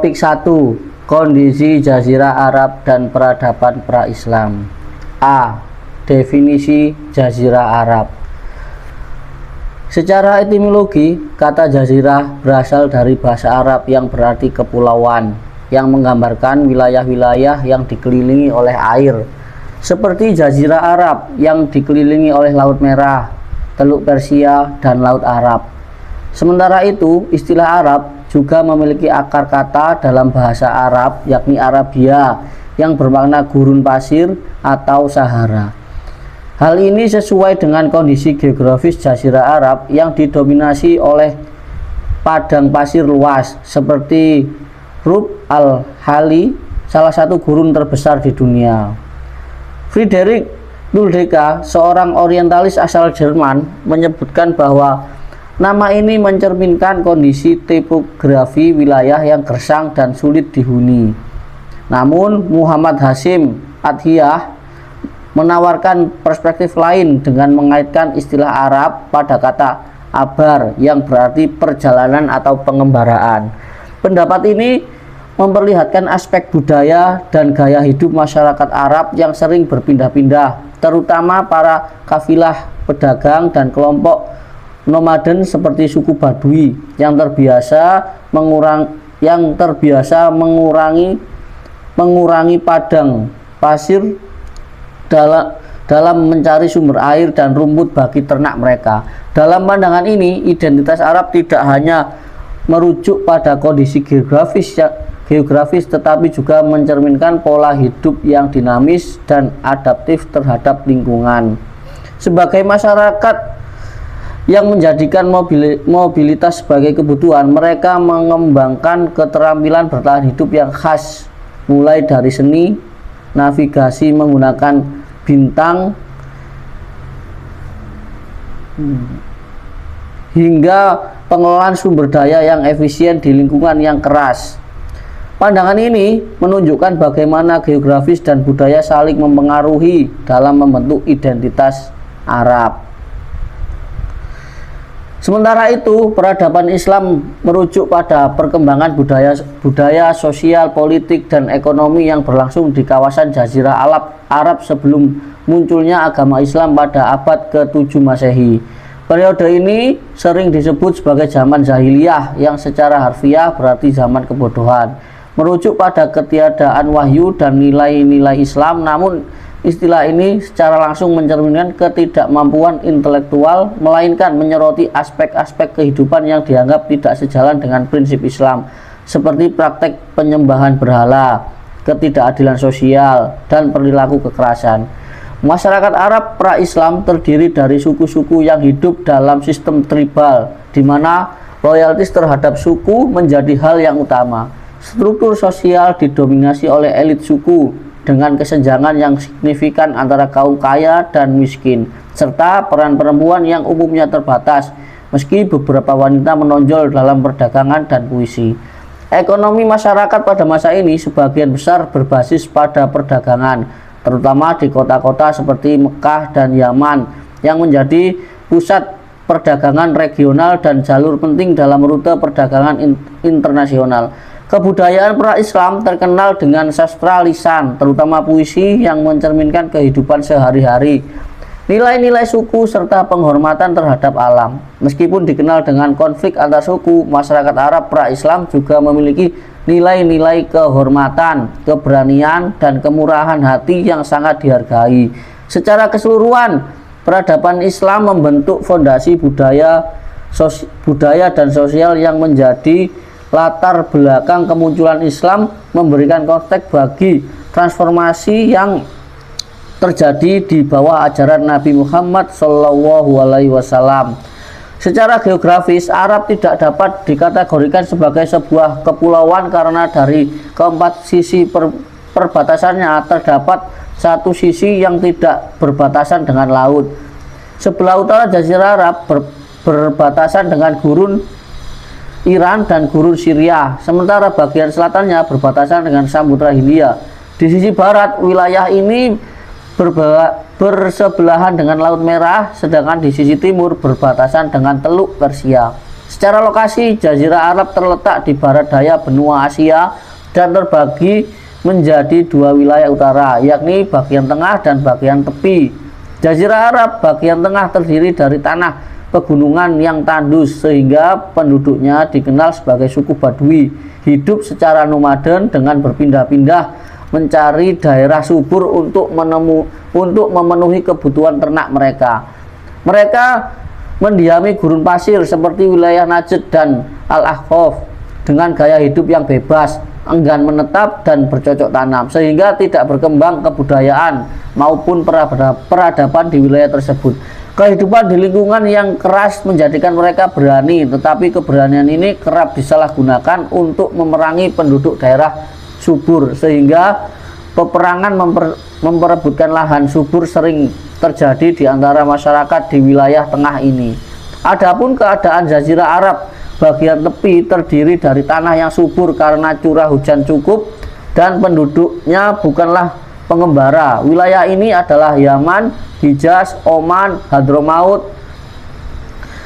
Topik 1. Kondisi Jazirah Arab dan peradaban pra-Islam. A. Definisi Jazirah Arab. Secara etimologi, kata jazirah berasal dari bahasa Arab yang berarti kepulauan, yang menggambarkan wilayah-wilayah yang dikelilingi oleh air, seperti Jazirah Arab yang dikelilingi oleh Laut Merah, Teluk Persia, dan Laut Arab. Sementara itu, istilah Arab juga memiliki akar kata dalam bahasa Arab, yakni Arabia, yang bermakna gurun pasir atau Sahara. Hal ini sesuai dengan kondisi geografis Jazirah Arab yang didominasi oleh padang pasir luas seperti Rub al-Khali, salah satu gurun terbesar di dunia. Friedrich Nuldeca, seorang orientalis asal Jerman, menyebutkan bahwa nama ini mencerminkan kondisi topografi wilayah yang gersang dan sulit dihuni. Namun Muhammad Hasyim Athiyah menawarkan perspektif lain dengan mengaitkan istilah Arab pada kata abar yang berarti perjalanan atau pengembaraan. Pendapat ini memperlihatkan aspek budaya dan gaya hidup masyarakat Arab yang sering berpindah-pindah, terutama para kafilah pedagang dan kelompok nomaden seperti suku Badui yang terbiasa mengurangi padang pasir dalam mencari sumber air dan rumput bagi ternak mereka. Dalam pandangan ini, identitas Arab tidak hanya merujuk pada kondisi geografis tetapi juga mencerminkan pola hidup yang dinamis dan adaptif terhadap lingkungan. Sebagai masyarakat yang menjadikan mobilitas sebagai kebutuhan, mereka mengembangkan keterampilan bertahan hidup yang khas, mulai dari seni, navigasi menggunakan bintang, hingga pengelolaan sumber daya yang efisien di lingkungan yang keras. Pandangan ini menunjukkan bagaimana geografis dan budaya saling mempengaruhi dalam membentuk identitas Arab. Sementara itu, peradaban Islam merujuk pada perkembangan budaya sosial, politik, dan ekonomi yang berlangsung di kawasan Jazirah Arab sebelum munculnya agama Islam pada abad ke-7 Masehi. Periode ini sering disebut sebagai zaman jahiliyah yang secara harfiah berarti zaman kebodohan, merujuk pada ketiadaan wahyu dan nilai-nilai Islam. Namun istilah ini secara langsung mencerminkan ketidakmampuan intelektual, melainkan menyoroti aspek-aspek kehidupan yang dianggap tidak sejalan dengan prinsip Islam, seperti praktek penyembahan berhala, ketidakadilan sosial, dan perilaku kekerasan. Masyarakat Arab pra-Islam terdiri dari suku-suku yang hidup dalam sistem tribal, di mana loyaltis terhadap suku menjadi hal yang utama. Struktur sosial didominasi oleh elit suku, dengan kesenjangan yang signifikan antara kaum kaya dan miskin, serta peran perempuan yang umumnya terbatas, meski beberapa wanita menonjol dalam perdagangan dan puisi. Ekonomi masyarakat pada masa ini sebagian besar berbasis pada perdagangan, terutama di kota-kota seperti Mekah dan Yaman, yang menjadi pusat perdagangan regional dan jalur penting dalam rute perdagangan internasional. Kebudayaan pra-Islam terkenal dengan sastra lisan, terutama puisi yang mencerminkan kehidupan sehari-hari, nilai-nilai suku, serta penghormatan terhadap alam. Meskipun dikenal dengan konflik antar suku, masyarakat Arab pra-Islam juga memiliki nilai-nilai kehormatan, keberanian, dan kemurahan hati yang sangat dihargai. Secara keseluruhan, peradaban Islam membentuk fondasi budaya dan sosial yang menjadi latar belakang kemunculan Islam, memberikan konteks bagi transformasi yang terjadi di bawah ajaran Nabi Muhammad SAW. Secara geografis, Arab tidak dapat dikategorikan sebagai sebuah kepulauan karena dari keempat sisi perbatasannya terdapat satu sisi yang tidak berbatasan dengan laut. Sebelah utara Jazirah Arab berbatasan dengan gurun Iran dan gurun Syria, sementara bagian selatannya berbatasan dengan Samudra Hindia. Di sisi barat, wilayah ini bersebelahan dengan Laut Merah, sedangkan di sisi timur berbatasan dengan Teluk Persia. Secara lokasi, Jazirah Arab terletak di barat daya benua Asia dan terbagi menjadi dua wilayah utara, yakni bagian tengah dan bagian tepi. Jazirah Arab bagian tengah terdiri dari tanah pegunungan yang tandus sehingga penduduknya dikenal sebagai suku Badui, hidup secara nomaden dengan berpindah-pindah mencari daerah subur untuk memenuhi kebutuhan ternak mereka. Mereka mendiami gurun pasir seperti wilayah Najd dan Al-Ahqaf dengan gaya hidup yang bebas, enggan menetap dan bercocok tanam, sehingga tidak berkembang kebudayaan maupun peradaban di wilayah tersebut. Kehidupan di lingkungan yang keras menjadikan mereka berani, tetapi keberanian ini kerap disalahgunakan untuk memerangi penduduk daerah subur, sehingga peperangan memperebutkan lahan subur sering terjadi di antara masyarakat di wilayah tengah ini. Adapun keadaan Jazirah Arab bagian tepi terdiri dari tanah yang subur karena curah hujan cukup dan penduduknya bukanlah pengembara. Wilayah ini adalah Yaman, Hijaz, Oman, Hadramaut.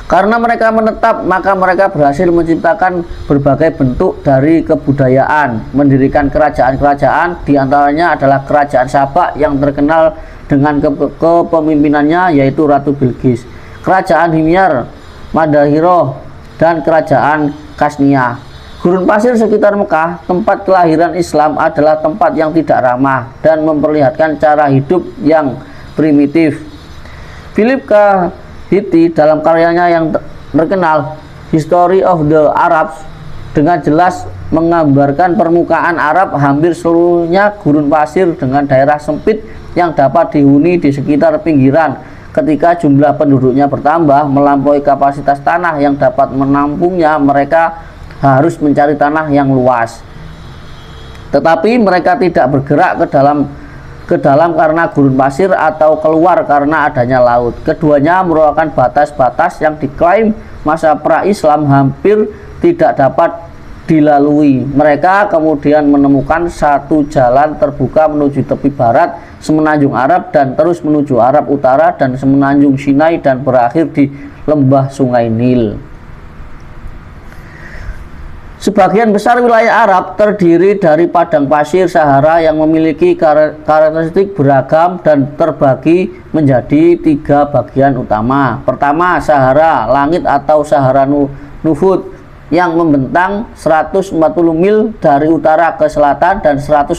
Karena mereka menetap, maka mereka berhasil menciptakan berbagai bentuk dari kebudayaan, mendirikan kerajaan-kerajaan, diantaranya adalah Kerajaan Sabak yang terkenal dengan kepemimpinannya yaitu Ratu Bilqis, Kerajaan Himyar, Madahiroh, dan Kerajaan Kasnia. Gurun pasir sekitar Mekah, tempat kelahiran Islam, adalah tempat yang tidak ramah dan memperlihatkan cara hidup yang primitif. Philip K. Hitti dalam karyanya yang terkenal History of the Arabs dengan jelas menggambarkan permukaan Arab hampir seluruhnya gurun pasir dengan daerah sempit yang dapat dihuni di sekitar pinggiran. Ketika jumlah penduduknya bertambah melampaui kapasitas tanah yang dapat menampungnya, mereka harus mencari tanah yang luas. Tetapi mereka tidak bergerak ke dalam karena gurun pasir atau keluar karena adanya laut. Keduanya merupakan batas-batas yang diklaim masa pra-Islam hampir tidak dapat dilalui. Mereka kemudian menemukan satu jalan terbuka menuju tepi barat semenanjung Arab dan terus menuju Arab Utara dan semenanjung Sinai dan berakhir di lembah Sungai Nil. Sebagian besar wilayah Arab terdiri dari padang pasir Sahara yang memiliki karakteristik beragam dan terbagi menjadi tiga bagian utama. Pertama, Sahara Langit atau Sahara Nufud yang membentang 140 mil dari utara ke selatan dan 180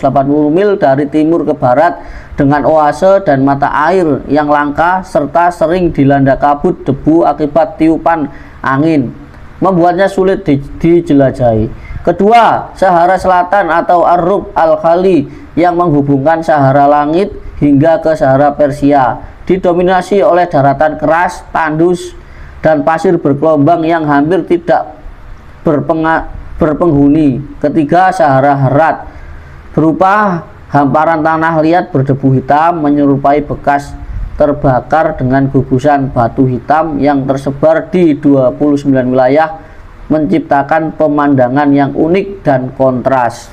mil dari timur ke barat dengan oase dan mata air yang langka serta sering dilanda kabut debu akibat tiupan angin, membuatnya sulit dijelajahi. Kedua, Sahara Selatan atau Ar-Rub Al-Khali yang menghubungkan Sahara Langit hingga ke Sahara Persia, didominasi oleh daratan keras, tandus, dan pasir bergelombang yang hampir tidak berpenghuni. Ketiga, Sahara Herat berupa hamparan tanah liat berdebu hitam menyerupai bekas terbakar dengan gugusan batu hitam yang tersebar di 29 wilayah, menciptakan pemandangan yang unik dan kontras.